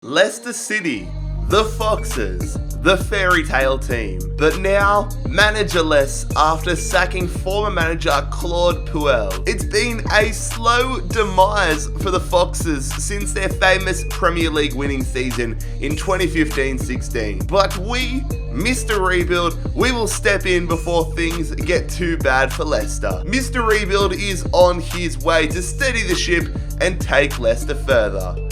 Leicester City, the Foxes, the fairy tale team. But now, managerless after sacking former manager Claude Puel. It's been a slow demise for the Foxes since their famous Premier League winning season in 2015-16. But we, Mr. Rebuild, we will step in before things get too bad for Leicester. Mr. Rebuild is on his way to steady the ship and take Leicester further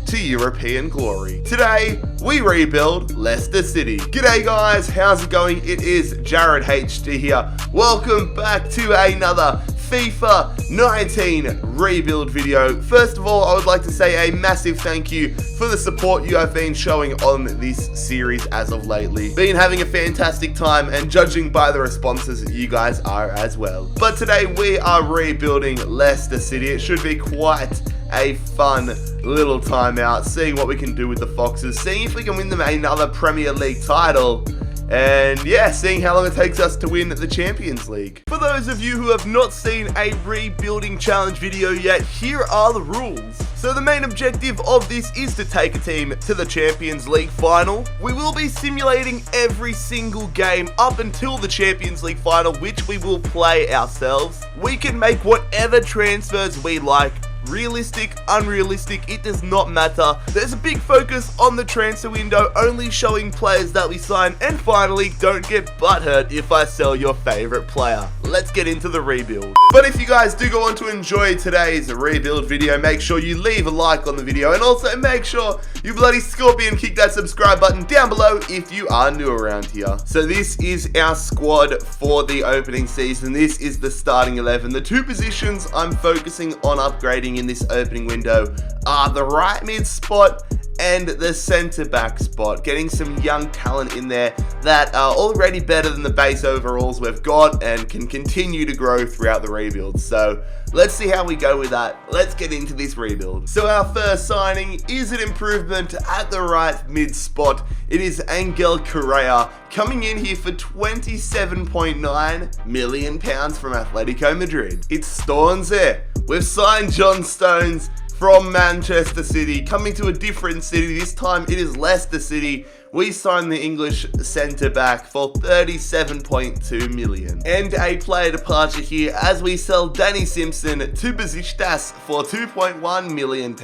to European glory. Today, we rebuild Leicester City. G'day guys, how's it going? It is JarradHD here. Welcome back to another FIFA 19 rebuild video. First of all, I would like to say a massive thank you for the support you have been showing on this series as of lately. Been having a fantastic time, and judging by the responses, you guys are as well. But today we are rebuilding Leicester City. It should be quite a fun little time out, seeing what we can do with the Foxes, seeing if we can win them another Premier League title, and yeah, seeing how long it takes us to win the Champions League. For those of you who have not seen a rebuilding challenge video yet, here are the rules. So the main objective of this is to take a team to the Champions League final. We will be simulating every single game up until the Champions League final, which we will play ourselves. We can make whatever transfers we like. Realistic, unrealistic, it does not matter. There's a big focus on the transfer window, only showing players that we sign. And finally, don't get butthurt if I sell your favorite player. Let's get into the rebuild. But if you guys do go on to enjoy today's rebuild video, make sure you leave a like on the video, and also make sure you bloody scorpion kick that subscribe button down below if you are new around here. So this is our squad for the opening season. This is the starting 11. The two positions I'm focusing on upgrading in this opening window are the right mid spot and the centre back spot. Getting some young talent in there that are already better than the base overalls we've got and can continue to grow throughout the rebuild. So let's see how we go with that. Let's get into this rebuild. So our first signing is an improvement at the right mid spot. It is Angel Correa, coming in here for £27.9 million from Atletico Madrid. It's Stones there. We've signed John Stones from Manchester City, coming to a different city. This time it is Leicester City. We signed the English centre-back for £37.2 million. And a player departure here as we sell Danny Simpson to Besiktas for £2.1 million.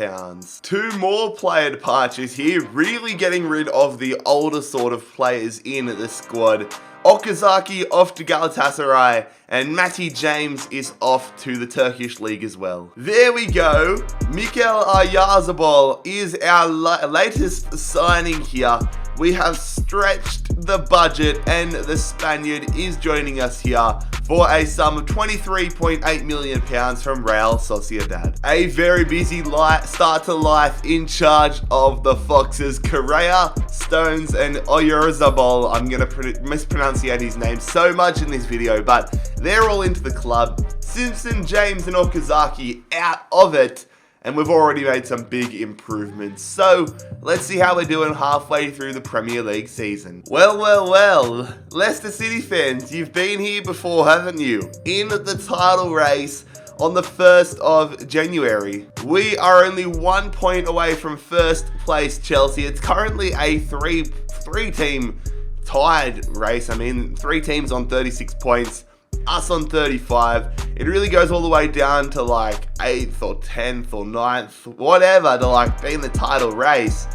Two more player departures here, really getting rid of the older sort of players in the squad. Okazaki off to Galatasaray, and Matty James is off to the Turkish league as well. There we go. Mikel Oyarzabal is our latest signing here. We have stretched the budget, and the Spaniard is joining us here for a sum of £23.8 million from Real Sociedad. A very busy start to life in charge of the Foxes. Correa, Stones, and Oyarzabal. I'm going to mispronounce his name so much in this video, but they're all into the club. Simpson, James, and Okazaki out of it. And we've already made some big improvements. So let's see how we're doing halfway through the Premier League season. Well, Leicester City fans, you've been here before, haven't you? In the title race on the 1st of January. We are only 1 point away from first place Chelsea. It's currently a three-team tied race. I mean, 3 teams on 36 points. Us on 35. It really goes all the way down to like 8th or 10th or 9th, whatever, to like be in the title race.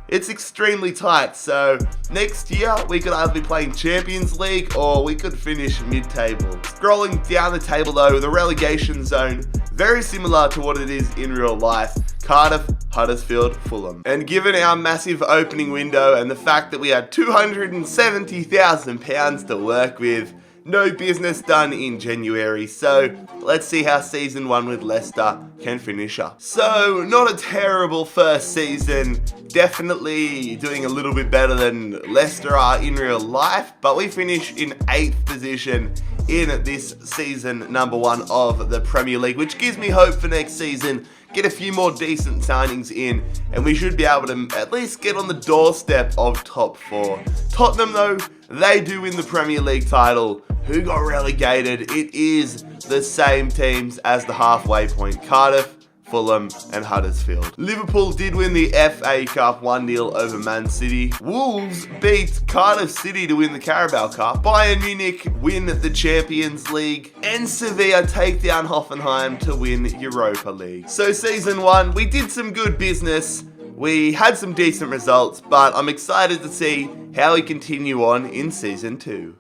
It's extremely tight. So next year we could either be playing Champions League or we could finish mid-table. Scrolling down the table though, the relegation zone, very similar to what it is in real life. Cardiff, Huddersfield, Fulham. And given our massive opening window and the fact that we had £270,000 to work with, no business done in January, so let's see how season 1 with Leicester can finish up. So, not a terrible first season, definitely doing a little bit better than Leicester are in real life, but we finish in 8th position in this season number 1 of the Premier League, which gives me hope for next season. Get a few more decent signings in, and we should be able to at least get on the doorstep of top 4. Tottenham though, they do win the Premier League title. Who got relegated? It is the same teams as the halfway point. Cardiff, Fulham and Huddersfield. Liverpool did win the FA Cup 1-0 over Man City. Wolves beat Cardiff City to win the Carabao Cup. Bayern Munich win the Champions League. And Sevilla take down Hoffenheim to win Europa League. So season 1, we did some good business. We had some decent results, but I'm excited to see how we continue on in season 2.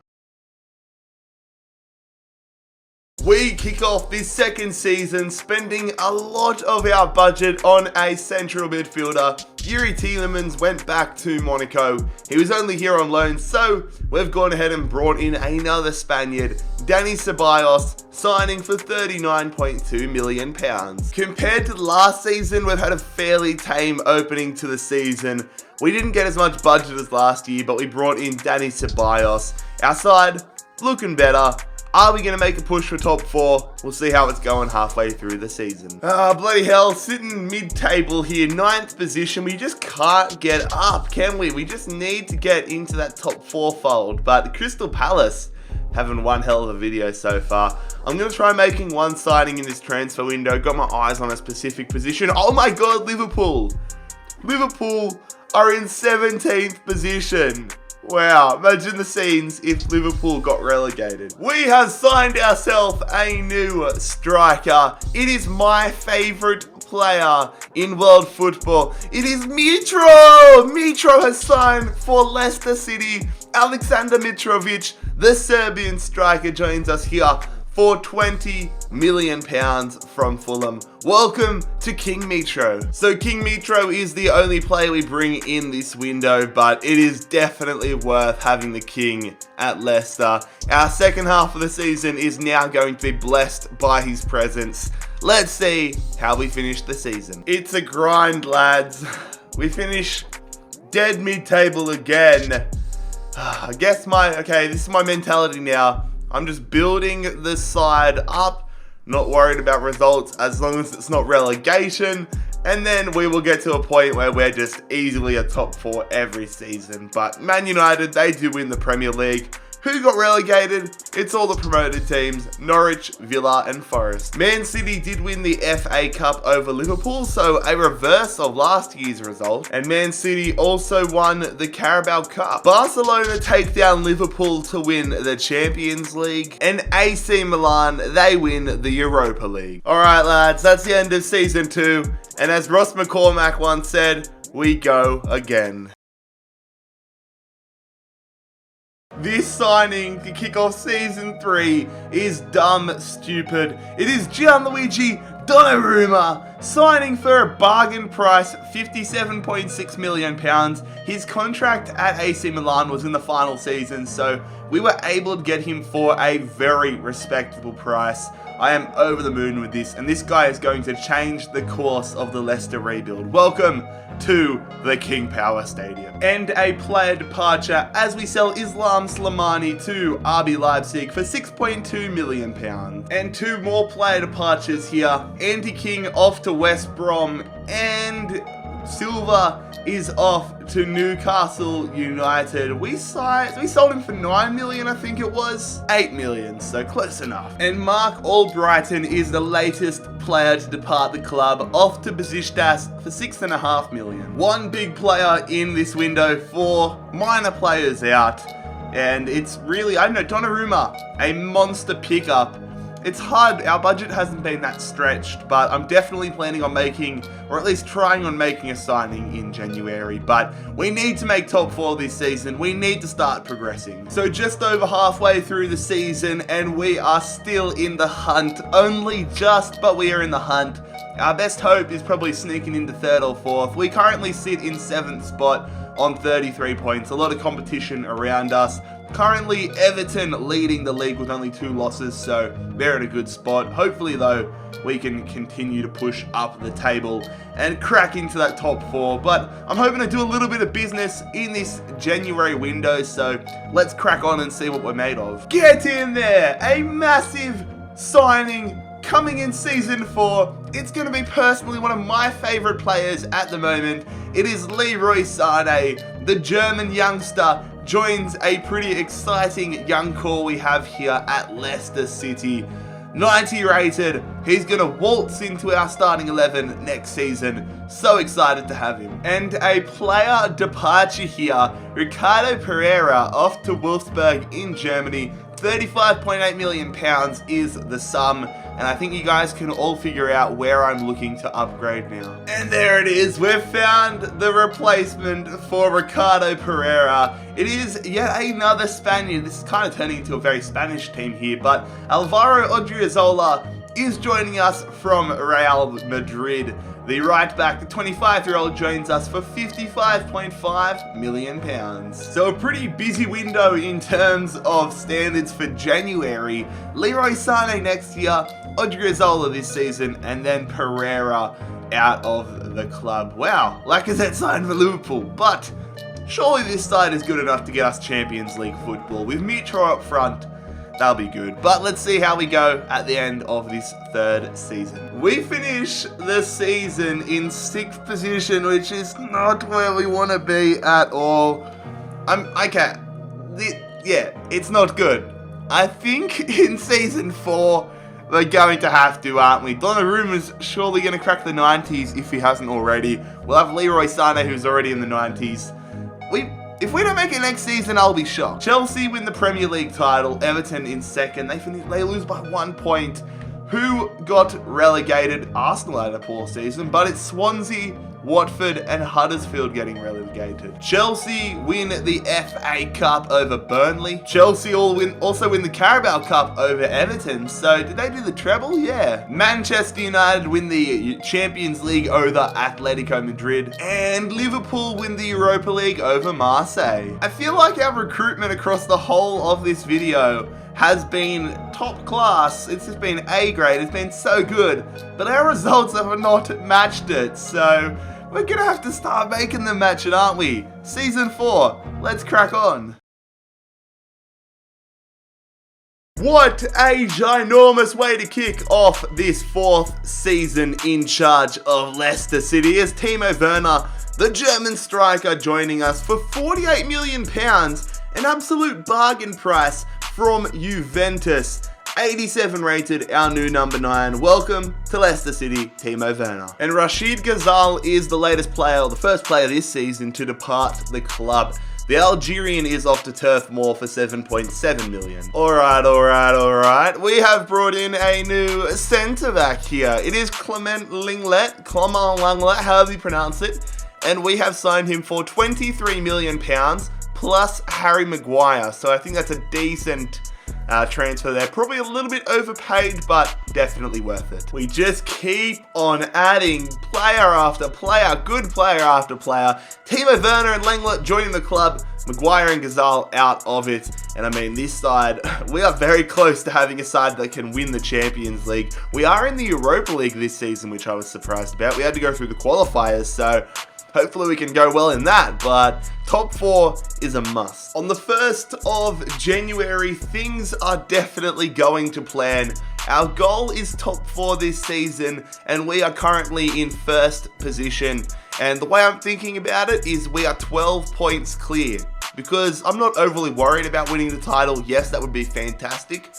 We kick off this second season spending a lot of our budget on a central midfielder. Yuri Tielemans went back to Monaco. He was only here on loan, so we've gone ahead and brought in another Spaniard, Dani Ceballos, signing for £39.2 million. Compared to last season, we've had a fairly tame opening to the season. We didn't get as much budget as last year, but we brought in Dani Ceballos. Our side, looking better. Are we going to make a push for top 4? We'll see how it's going halfway through the season. Bloody hell, sitting mid-table here, 9th position. We just can't get up, can we? We just need to get into that top 4 fold. But Crystal Palace having one hell of a video so far. I'm going to try making one signing in this transfer window. Got my eyes on a specific position. Oh my god, Liverpool. Liverpool are in 17th position. Wow, imagine the scenes if Liverpool got relegated. We have signed ourselves a new striker. It is my favourite player in world football. It is Mitro! Mitro has signed for Leicester City. Aleksandar Mitrovic, the Serbian striker, joins us here for £20 million from Fulham. Welcome to King Mitro. So King Mitro is the only player we bring in this window, but it is definitely worth having the King at Leicester. Our second half of the season is now going to be blessed by his presence. Let's see how we finish the season. It's a grind, lads. We finish dead mid-table again. I guess this is my mentality now. I'm just building the side up, not worried about results as long as it's not relegation, and then we will get to a point where we're just easily a top 4 every season. But Man United, they do win the Premier League. Who got relegated? It's all the promoted teams, Norwich, Villa and Forest. Man City did win the FA Cup over Liverpool, so a reverse of last year's result. And Man City also won the Carabao Cup. Barcelona take down Liverpool to win the Champions League. And AC Milan, they win the Europa League. Alright lads, that's the end of Season 2. And as Ross McCormack once said, we go again. This signing to kick off Season 3 is dumb stupid. It is Gianluigi Donnarumma signing for a bargain price, £57.6 million. His contract at AC Milan was in the final season, so we were able to get him for a very respectable price. I am over the moon with this, and this guy is going to change the course of the Leicester rebuild. Welcome to the King Power Stadium. And a player departure as we sell Islam Slimani to RB Leipzig for £6.2 million. And 2 more player departures here. Andy King off to West Brom, and Silva is off to Newcastle United. We sold him for £9 million, I think it was. £8 million, so close enough. And Mark Albrighton is the latest player to depart the club, off to Besiktas for £6.5 million. One big player in this window, 4 minor players out. And it's really, I don't know, Donnarumma, a monster pickup. It's hard, our budget hasn't been that stretched, but I'm definitely planning on making, or at least trying on making a signing in January. But we need to make top 4 this season. We need to start progressing. So just over halfway through the season, and we are still in the hunt. Only just, but we are in the hunt. Our best hope is probably sneaking into 3rd or 4th. We currently sit in 7th spot on 33 points. A lot of competition around us. Currently, Everton leading the league with only 2 losses, so they're in a good spot. Hopefully, though, we can continue to push up the table and crack into that top 4. But I'm hoping to do a little bit of business in this January window, so let's crack on and see what we're made of. Get in there! A massive signing coming in Season 4. It's going to be personally one of my favourite players at the moment. It is Leroy Sané, the German youngster, joins a pretty exciting young core we have here at Leicester City. 90 rated. He's going to waltz into our starting 11 next season. So excited to have him. And a player departure here. Ricardo Pereira off to Wolfsburg in Germany. £35.8 million is the sum. And I think you guys can all figure out where I'm looking to upgrade now. And there it is. We've found the replacement for Ricardo Pereira. It is yet another Spaniard. This is kind of turning into a very Spanish team here. But Alvaro Odriozola is joining us from Real Madrid. The right back, the 25-year-old, joins us for £55.5 million. So a pretty busy window in terms of standards for January. Leroy Sané next year, Odriozola this season, and then Pereira out of the club. Wow, Lacazette signed for Liverpool, but surely this side is good enough to get us Champions League football. With Mitro up front, that'll be good. But let's see how we go at the end of this third season. We finish the season in 6th position, which is not where we want to be at all. It's not good. I think in season 4, we're going to have to, aren't we? Donnarumma's surely going to crack the 90s if he hasn't already. We'll have Leroy Sané, who's already in the 90s. If we don't make it next season, I'll be shocked. Chelsea win the Premier League title. Everton in second. They lose by 1 point. Who got relegated? Arsenal had a poor season, but it's Swansea, Watford, and Huddersfield getting relegated. Chelsea win the FA Cup over Burnley. Chelsea also win the Carabao Cup over Everton. So did they do the treble? Yeah. Manchester United win the Champions League over Atletico Madrid. And Liverpool win the Europa League over Marseille. I feel like our recruitment across the whole of this video has been top class. It's just been A grade. It's been so good. But our results have not matched it. So we're going to have to start making them match it, aren't we? Season 4. Let's crack on. What a ginormous way to kick off this 4th season in charge of Leicester City as Timo Werner, the German striker, joining us for £48 million, an absolute bargain price from Juventus. 87 rated, our new number 9. Welcome to Leicester City, Timo Werner. And Rachid Ghazal is the latest player, the first player this season to depart the club. The Algerian is off to Turf Moor for £7.7 million. Alright. We have brought in a new centre-back here. It is Clement Lenglet, however you pronounce it. And we have signed him for £23 million plus Harry Maguire. So I think that's a decent transfer there. Probably a little bit overpaid, but definitely worth it. We just keep on adding player after player, good player after player. Timo Werner and Lenglet joining the club, Maguire and Ghazal out of it. And I mean, this side, we are very close to having a side that can win the Champions League. We are in the Europa League this season, which I was surprised about. We had to go through the qualifiers, so hopefully we can go well in that, but top 4 is a must. On the 1st of January, things are definitely going to plan. Our goal is top 4 this season, and we are currently in 1st position. And the way I'm thinking about it is we are 12 points clear, because I'm not overly worried about winning the title. Yes, that would be fantastic,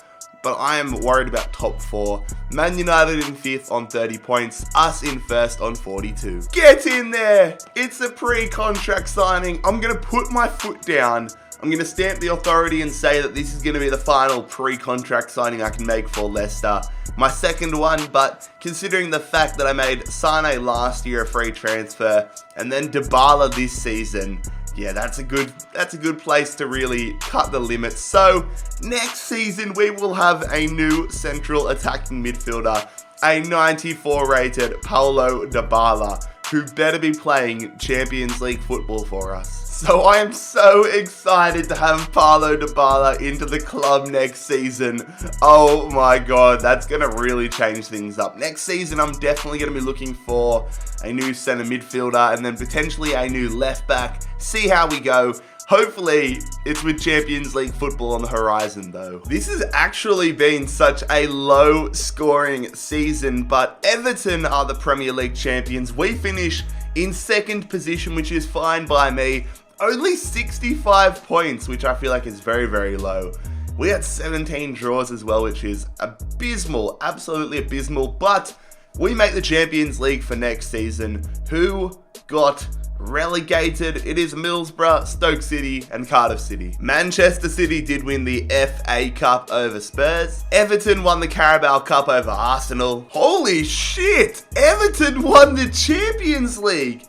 but I am worried about top 4. Man United in 5th on 30 points, us in 1st on 42. Get in there! It's a pre-contract signing. I'm going to put my foot down. I'm going to stamp the authority and say that this is going to be the final pre-contract signing I can make for Leicester. My second one, but considering the fact that I made Sané last year a free transfer and then Dybala this season, yeah, that's a good place to really cut the limits. So next season we will have a new central attacking midfielder, a 94 rated Paulo Dybala, who better be playing Champions League football for us. So I am so excited to have Paulo Dybala into the club next season. Oh my god, that's going to really change things up. Next season, I'm definitely going to be looking for a new centre midfielder and then potentially a new left back. See how we go. Hopefully, it's with Champions League football on the horizon though. This has actually been such a low scoring season, but Everton are the Premier League champions. We finish in 2nd position, which is fine by me. Only 65 points, which I feel like is very, very low. We had 17 draws as well, which is abysmal, absolutely abysmal, but we make the Champions League for next season. Who got relegated? It is Middlesbrough, Stoke City, and Cardiff City. Manchester City did win the FA Cup over Spurs. Everton won the Carabao Cup over Arsenal. Holy shit! Everton won the Champions League!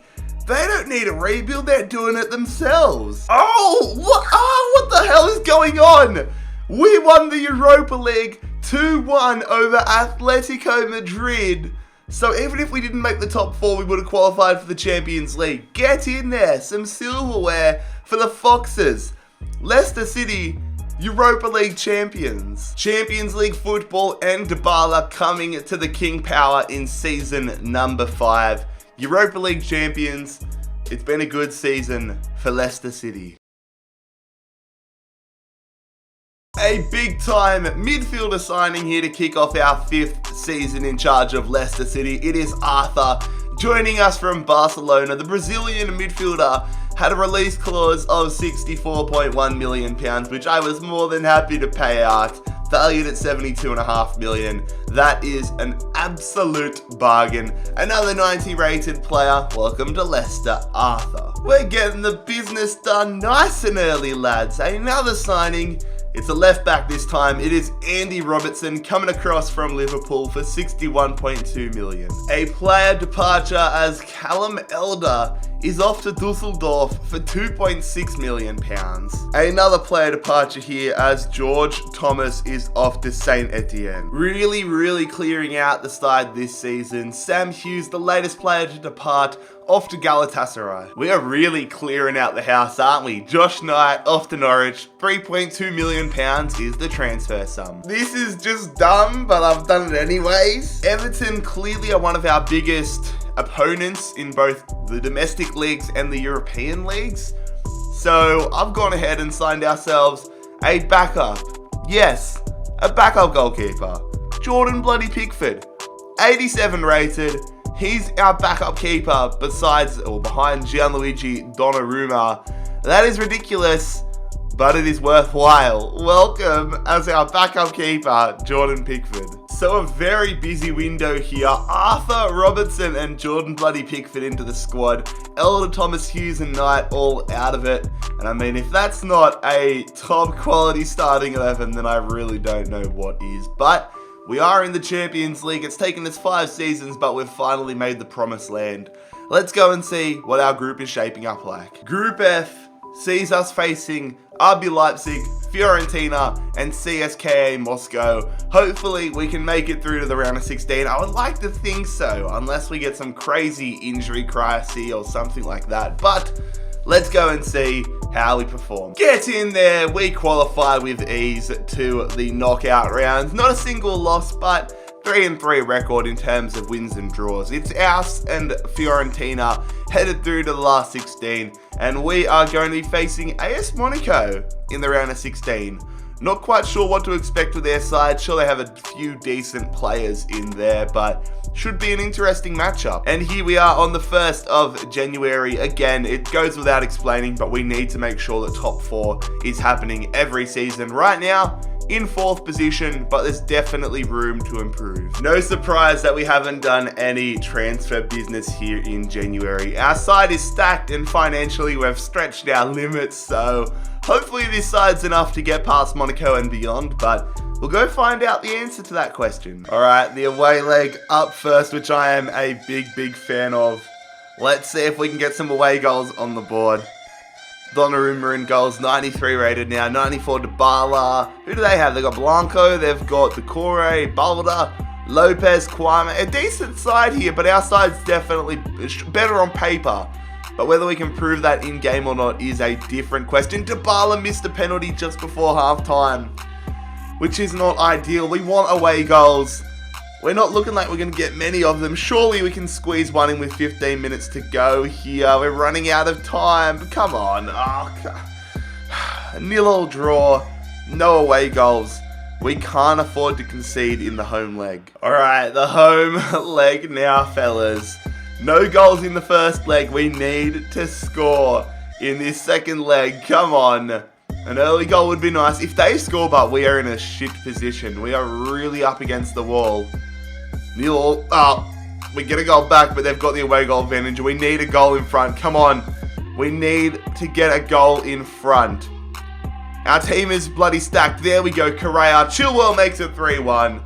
They don't need a rebuild, they're doing it themselves. Oh, what the hell is going on? We won the Europa League 2-1 over Atletico Madrid. So even if we didn't make the top 4, we would have qualified for the Champions League. Get in there, some silverware for the Foxes. Leicester City, Europa League champions. Champions League football and Dybala coming to the King Power in season number 5. Europa League champions. It's been a good season for Leicester City. A big time midfielder signing here to kick off our 5th season in charge of Leicester City. It is Arthur joining us from Barcelona. The Brazilian midfielder had a release clause of £64.1 million, which I was more than happy to pay out, valued at £72.5 million. That is an absolute bargain. Another 90 rated player. Welcome to Leicester, Arthur. We're getting the business done nice and early, lads. Another signing. It's a left back this time. It is Andy Robertson coming across from Liverpool for £61.2 million. A player departure as Callum Elder is off to Dusseldorf for £2.6 million. Another player departure here as George Thomas is off to Saint Etienne. Really clearing out the side this season. Sam Hughes, the latest player to depart, off to Galatasaray. We are really clearing out the house, aren't we? Josh Knight off to Norwich. £3.2 million is the transfer sum. This is just dumb, but I've done it anyways. Everton clearly are one of our biggest opponents in both the domestic leagues and the European leagues. So I've gone ahead and signed ourselves a backup. Yes, a backup goalkeeper. Jordan bloody Pickford. 87 rated. He's our backup keeper behind Gianluigi Donnarumma. That is ridiculous, but it is worthwhile. Welcome as our backup keeper, Jordan Pickford. So a very busy window here. Arthur Robertson and Jordan bloody Pickford into the squad. Elder, Thomas, Hughes and Knight all out of it. And I mean, if that's not a top quality starting 11, then I really don't know what is. But we are in the Champions League. It's taken us 5 seasons, but we've finally made the promised land. Let's go and see what our group is shaping up like. Group F sees us facing RB Leipzig, Fiorentina, and CSKA Moscow. Hopefully, we can make it through to the round of 16. I would like to think so, unless we get some crazy injury crisis or something like that. But let's go and see how we perform. Get in there. We qualify with ease to the knockout rounds. Not a single loss, but 3-3 record in terms of wins and draws. It's us and Fiorentina headed through to the last 16, and we are going to be facing AS Monaco in the round of 16. Not quite sure what to expect with their side. Sure, they have a few decent players in there, but should be an interesting matchup. And here we are on the 1st of January. Again, it goes without explaining, but we need to make sure that top 4 is happening every season. Right now, in 4th position, but there's definitely room to improve. No surprise that we haven't done any transfer business here in January. Our side is stacked and financially we've stretched our limits, so hopefully this side's enough to get past Monaco and beyond, but we'll go find out the answer to that question. All right, the away leg up first, which I am a big fan of. Let's see if we can get some away goals on the board. Donnarumma in goals, 93 rated now, 94 Dybala. Who do they have? They've got Blanco, they've got Decore, Balda, Lopez, Kwame. A decent side here, but our side's definitely better on paper. But whether we can prove that in-game or not is a different question. Dybala missed a penalty just before half-time, which is not ideal. We want away goals. We're not looking like we're going to get many of them. Surely we can squeeze one in with 15 minutes to go here. We're running out of time. Come on. A nil-all draw. No away goals. We can't afford to concede in the home leg. Alright, the home leg now, fellas. No goals in the first leg. We need to score in this second leg. Come on. An early goal would be nice. If they score, but we are in a shit position. We are really up against the wall. We get a goal back, but they've got the away goal advantage. We need a goal in front. Come on. We need to get a goal in front. Our team is bloody stacked. There we go. Correa. Chilwell makes it 3-1.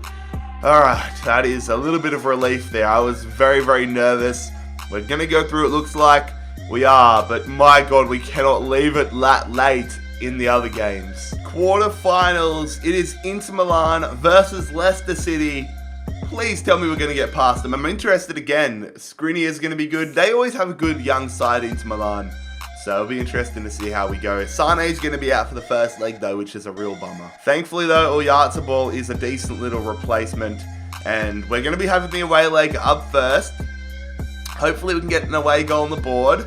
Alright, that is a little bit of relief there. I was very, very nervous. We're going to go through, it looks like we are. But my God, we cannot leave it late in the other games. Quarterfinals. It is Inter Milan versus Leicester City. Please tell me we're going to get past them. I'm interested again. Skriniar is going to be good. They always have a good young side, Inter Milan. So it'll be interesting to see how we go. Sane's going to be out for the first leg though, which is a real bummer. Thankfully though, Oyarzabal is a decent little replacement. And we're going to be having the away leg up first. Hopefully we can get an away goal on the board.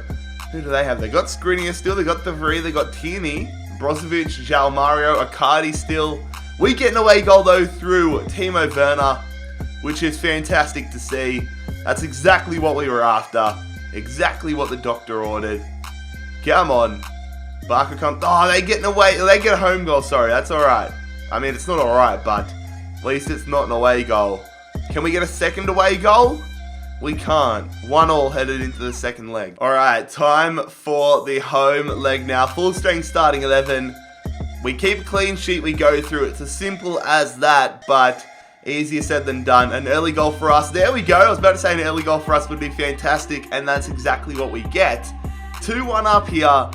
Who do they have? They got Skriniar still. They got Tavri. They got Tierney. Brozovic, João Mario, Icardi still. We get an away goal though through Timo Werner, which is fantastic to see. That's exactly what we were after. Exactly what the doctor ordered. Come on. Barker comes. Oh, they get an away. They get a home goal. Sorry, that's alright. I mean, it's not alright, but at least it's not an away goal. Can we get a second away goal? We can't. 1-1 headed into the second leg. Alright, time for the home leg now. Full strength starting 11. We keep a clean sheet, we go through. It's as simple as that, but easier said than done. An early goal for us. There we go. I was about to say an early goal for us would be fantastic, and that's exactly what we get. 2-1 up here.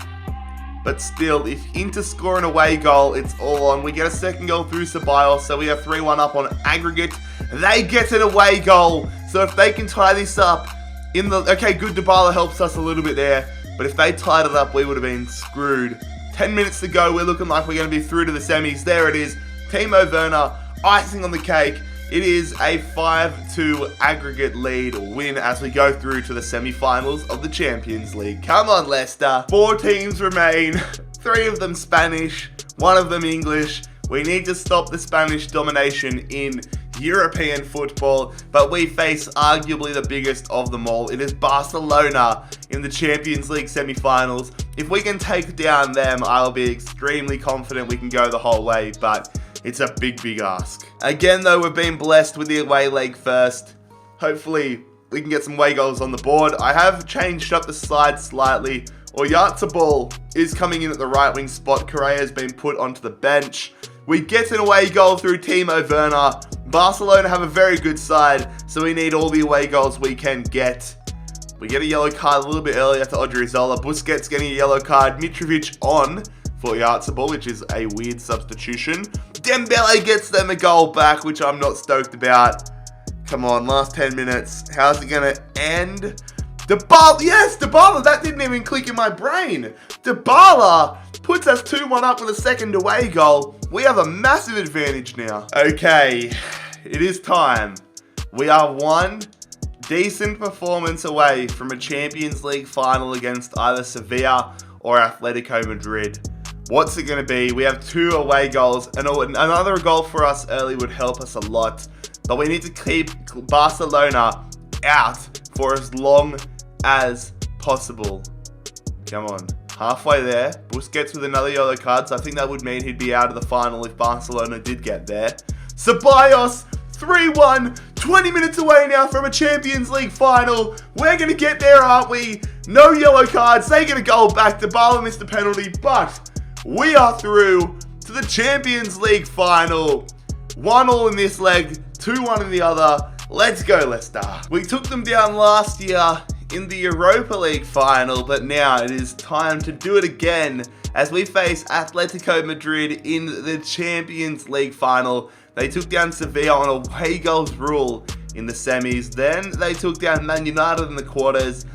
But still, if Inter score an away goal, it's all on. We get a second goal through Ceballos, so we have 3-1 up on aggregate. They get an away goal. So if they can tie this up in the... Okay, good, Dybala helps us a little bit there. But if they tied it up, we would have been screwed. 10 minutes to go. We're looking like we're going to be through to the semis. There it is. Timo Werner, icing on the cake. It is a 5-2 aggregate lead win as we go through to the semi-finals of the Champions League. Come on, Leicester. 4 teams remain. 3 of them Spanish, 1 of them English. We need to stop the Spanish domination in European football, but we face arguably the biggest of them all. It is Barcelona in the Champions League semi-finals. If we can take down them, I'll be extremely confident we can go the whole way, but it's a big, big ask. Again, though, we've been blessed with the away leg first. Hopefully, we can get some away goals on the board. I have changed up the side slightly. Oyarzabal is coming in at the right wing spot. Correa has been put onto the bench. We get an away goal through Timo Werner. Barcelona have a very good side, so we need all the away goals we can get. We get a yellow card a little bit earlier to Odriozola. Busquets getting a yellow card. Mitrovic on for Oyarzabal, which is a weird substitution. Dembele gets them a goal back, which I'm not stoked about. Come on, last 10 minutes. How's it going to end? Dybala, yes, Dybala, that didn't even click in my brain. Dybala puts us 2-1 up with a second away goal. We have a massive advantage now. Okay, it is time. We are one decent performance away from a Champions League final against either Sevilla or Atletico Madrid. What's it going to be? We have 2 away goals, and another goal for us early would help us a lot. But we need to keep Barcelona out for as long as possible. Come on. Halfway there. Busquets with another yellow card, so I think that would mean he'd be out of the final if Barcelona did get there. Ceballos, 3-1. 20 minutes away now from a Champions League final. We're going to get there, aren't we? No yellow cards. They get a goal back. Dybala missed a penalty, but we are through to the Champions League final. 1-1 in this leg, 2-1 in the other. Let's go, Leicester. We took them down last year in the Europa League final, but now it is time to do it again as we face Atletico Madrid in the Champions League final. They took down Sevilla on away goals rule in the semis. Then they took down Man United in the quarters.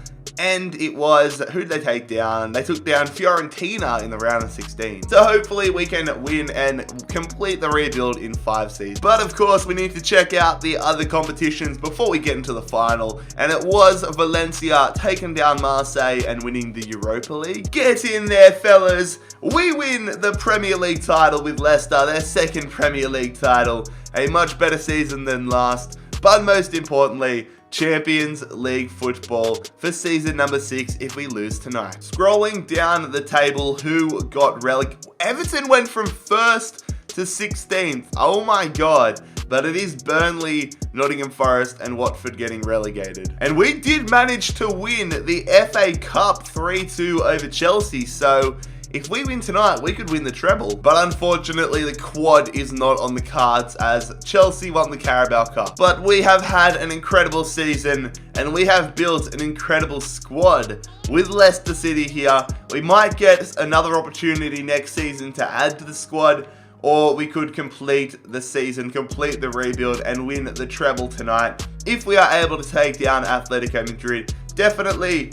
And it was, who did they take down? They took down Fiorentina in the round of 16. So hopefully we can win and complete the rebuild in 5 seasons. But of course, we need to check out the other competitions before we get into the final. And it was Valencia taking down Marseille and winning the Europa League. Get in there, fellas. We win the Premier League title with Leicester, their second Premier League title. A much better season than last. But most importantly, Champions League football for season number 6 if we lose tonight. Scrolling down the table, who got relegated? Everton went from 1st to 16th. Oh my god. But it is Burnley, Nottingham Forest, and Watford getting relegated. And we did manage to win the FA Cup 3-2 over Chelsea, so if we win tonight, we could win the treble. But unfortunately, the quad is not on the cards as Chelsea won the Carabao Cup. But we have had an incredible season, and we have built an incredible squad with Leicester City here. We might get another opportunity next season to add to the squad, or we could complete the season, complete the rebuild, and win the treble tonight if we are able to take down Atletico Madrid. Definitely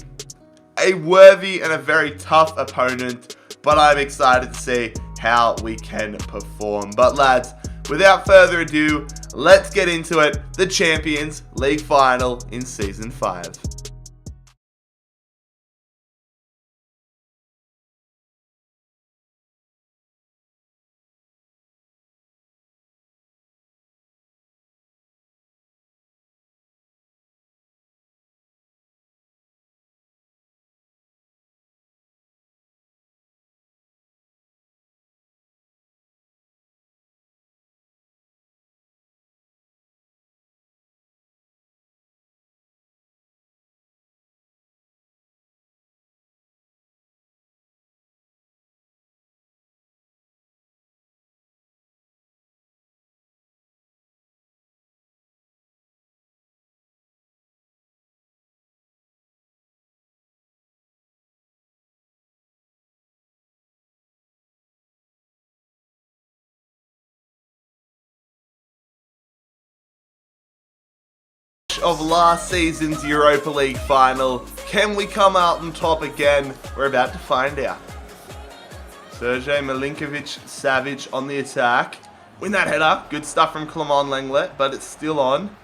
a worthy and a very tough opponent, but I'm excited to see how we can perform. But lads, without further ado, let's get into it. The Champions League final in Season 5. Of last season's Europa League final. Can we come out on top again? We're about to find out. Sergej Milinkovic-Savic on the attack. Win that header. Good stuff from Clement Lenglet, but it's still on.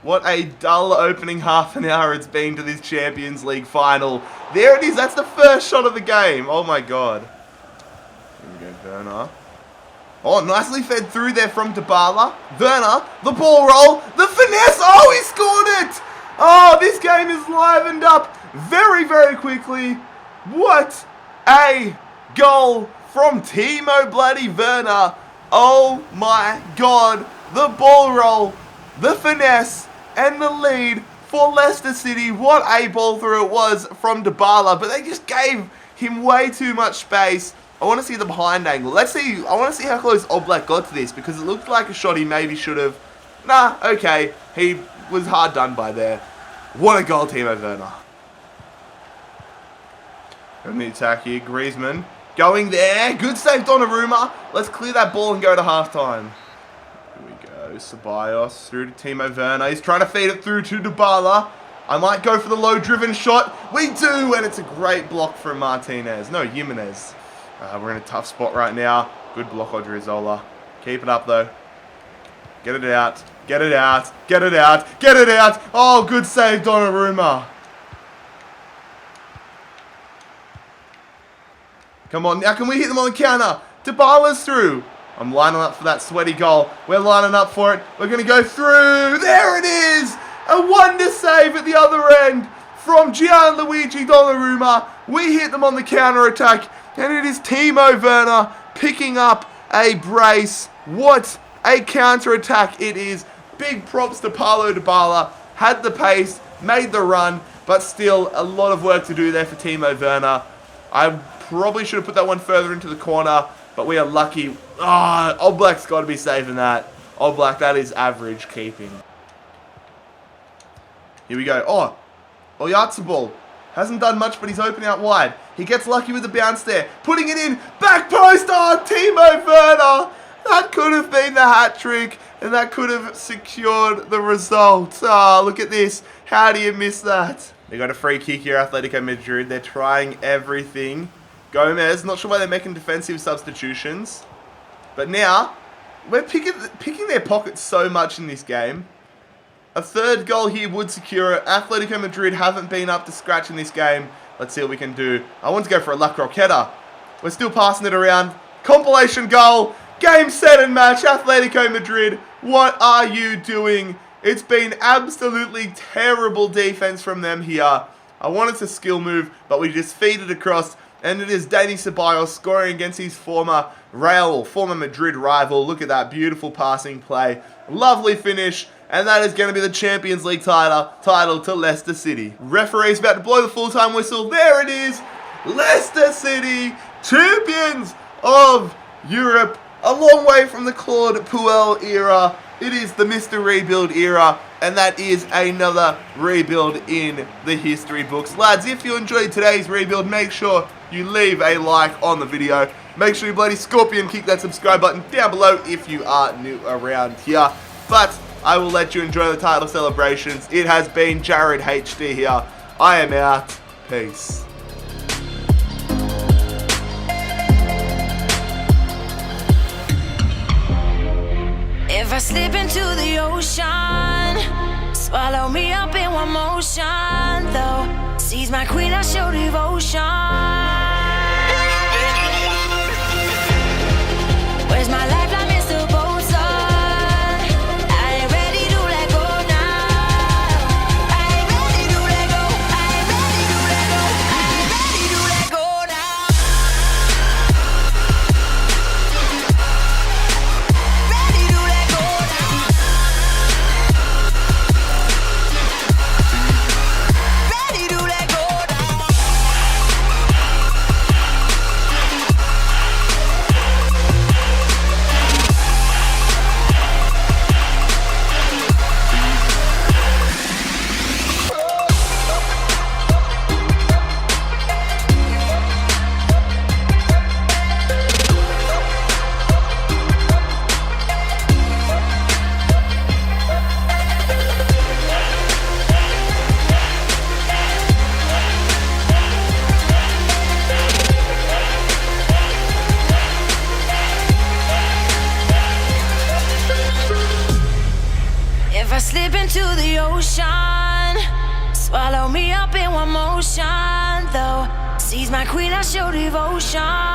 What a dull opening half an hour it's been to this Champions League final. There it is. That's the first shot of the game. Oh my god. Here we go, Werner. Oh, nicely fed through there from Dybala. Werner, the ball roll, the finesse. Oh, he scored it. Oh, this game is livened up very, very quickly. What a goal from Timo bloody Werner. Oh my god. The ball roll, the finesse, and the lead for Leicester City. What a ball through it was from Dybala, but they just gave him way too much space. I want to see the behind angle. Let's see. I want to see how close Oblak got to this because it looked like a shot he maybe should have. Nah, okay. He was hard done by there. What a goal, Timo Werner. On the attack here, Griezmann going there. Good save, Donnarumma. Let's clear that ball and go to halftime. Here we go. Ceballos through to Timo Werner. He's trying to feed it through to Dybala. I might go for the low-driven shot. We do, and it's a great block from Martinez. No, Jimenez. We're in a tough spot right now. Good block, Odriozola. Keep it up, though. Get it out. Get it out. Get it out. Get it out. Oh, good save, Donnarumma. Come on. Now, can we hit them on the counter? Dybala's through. I'm lining up for that sweaty goal. We're lining up for it. We're going to go through. There it is. A wonder save at the other end from Gianluigi Donnarumma. We hit them on the counter-attack. And it is Timo Werner picking up a brace. What a counter-attack it is. Big props to Paulo Dybala. Had the pace, made the run, but still a lot of work to do there for Timo Werner. I probably should have put that one further into the corner, but we are lucky. Oblak's got to be saving that. Oblak, that is average keeping. Here we go. Oh, Oyarzabal. Hasn't done much, but he's open out wide. He gets lucky with the bounce there. Putting it in. Back post. Oh, Timo Werner. That could have been the hat-trick, and that could have secured the result. Oh, look at this. How do you miss that? They got a free kick here, Atletico Madrid. They're trying everything. Gomez, not sure why they're making defensive substitutions. But now, we're picking their pockets so much in this game. A third goal here would secure it. Atletico Madrid haven't been up to scratch in this game. Let's see what we can do. I want to go for a La Croqueta. We're still passing it around. Compilation goal. Game, set, and match. Atletico Madrid, what are you doing? It's been absolutely terrible defense from them here. I wanted to skill move, but we just feed it across, and it is Dani Ceballos scoring against his former Madrid rival. Look at that beautiful passing play. Lovely finish, and that is going to be the Champions League title to Leicester City. Referee's about to blow the full-time whistle. There it is. Leicester City, champions of Europe. A long way from the Claude Puel era. It is the Mr. Rebuild era, and that is another rebuild in the history books. Lads, if you enjoyed today's rebuild, make sure you leave a like on the video. Make sure you bloody scorpion kick that subscribe button down below if you are new around here. But I will let you enjoy the title celebrations. It has been JarradHD here. I am out. Peace. If I slip into the ocean, swallow me up in one motion. Though seas my queen, I show devotion. Where's my lifeline, Mr. Bosun? I ain't ready to let go now. I ain't ready to let go. I ain't ready to let go. I ain't ready to let go now. Ready to let go now. Ready to let go now. If I slip into the ocean, swallow me up in one motion. Though seas my queen, I show devotion.